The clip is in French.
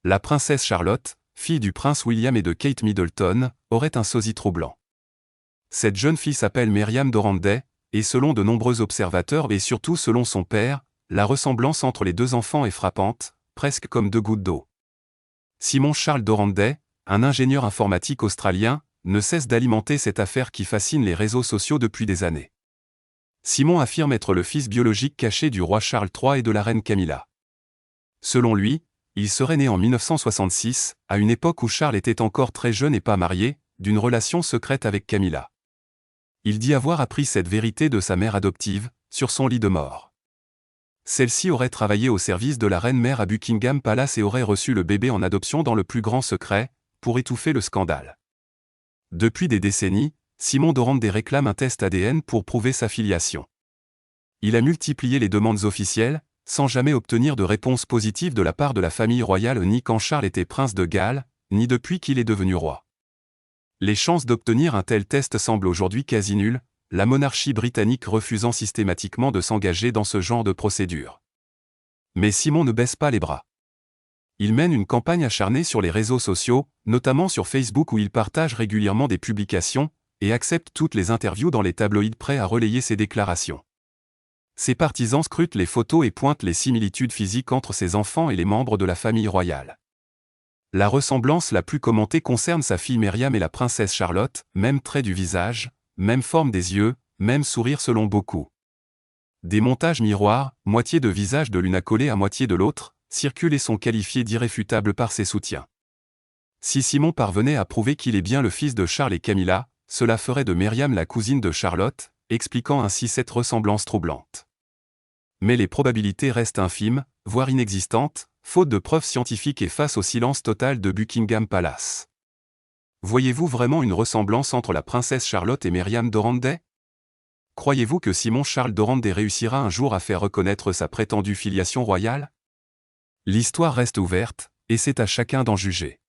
La princesse Charlotte, fille du prince William et de Kate Middleton, aurait un sosie troublant. Cette jeune fille s'appelle Meriam Doranday, et selon de nombreux observateurs et surtout selon son père, la ressemblance entre les deux enfants est frappante, presque comme deux gouttes d'eau. Simon Charles Doranday, un ingénieur informatique australien, ne cesse d'alimenter cette affaire qui fascine les réseaux sociaux depuis des années. Simon affirme être le fils biologique caché du roi Charles III et de la reine Camilla. Selon lui, il serait né en 1966, à une époque où Charles était encore très jeune et pas marié, d'une relation secrète avec Camilla. Il dit avoir appris cette vérité de sa mère adoptive, sur son lit de mort. Celle-ci aurait travaillé au service de la reine-mère à Buckingham Palace et aurait reçu le bébé en adoption dans le plus grand secret, pour étouffer le scandale. Depuis des décennies, Simon Doranday réclame un test ADN pour prouver sa filiation. Il a multiplié les demandes officielles, sans jamais obtenir de réponse positive de la part de la famille royale ni quand Charles était prince de Galles, ni depuis qu'il est devenu roi. Les chances d'obtenir un tel test semblent aujourd'hui quasi nulles, la monarchie britannique refusant systématiquement de s'engager dans ce genre de procédure. Mais Simon ne baisse pas les bras. Il mène une campagne acharnée sur les réseaux sociaux, notamment sur Facebook où il partage régulièrement des publications, et accepte toutes les interviews dans les tabloïds prêts à relayer ses déclarations. Ses partisans scrutent les photos et pointent les similitudes physiques entre ses enfants et les membres de la famille royale. La ressemblance la plus commentée concerne sa fille Meriam et la princesse Charlotte, même trait du visage, même forme des yeux, même sourire selon beaucoup. Des montages miroirs, moitié de visage de l'une accolée à moitié de l'autre, circulent et sont qualifiés d'irréfutables par ses soutiens. Si Simon parvenait à prouver qu'il est bien le fils de Charles et Camilla, cela ferait de Meriam la cousine de Charlotte, expliquant ainsi cette ressemblance troublante. Mais les probabilités restent infimes, voire inexistantes, faute de preuves scientifiques et face au silence total de Buckingham Palace. Voyez-vous vraiment une ressemblance entre la princesse Charlotte et Meriam Doranday? Croyez-vous que Simon Charles Doranday réussira un jour à faire reconnaître sa prétendue filiation royale? L'histoire reste ouverte, et c'est à chacun d'en juger.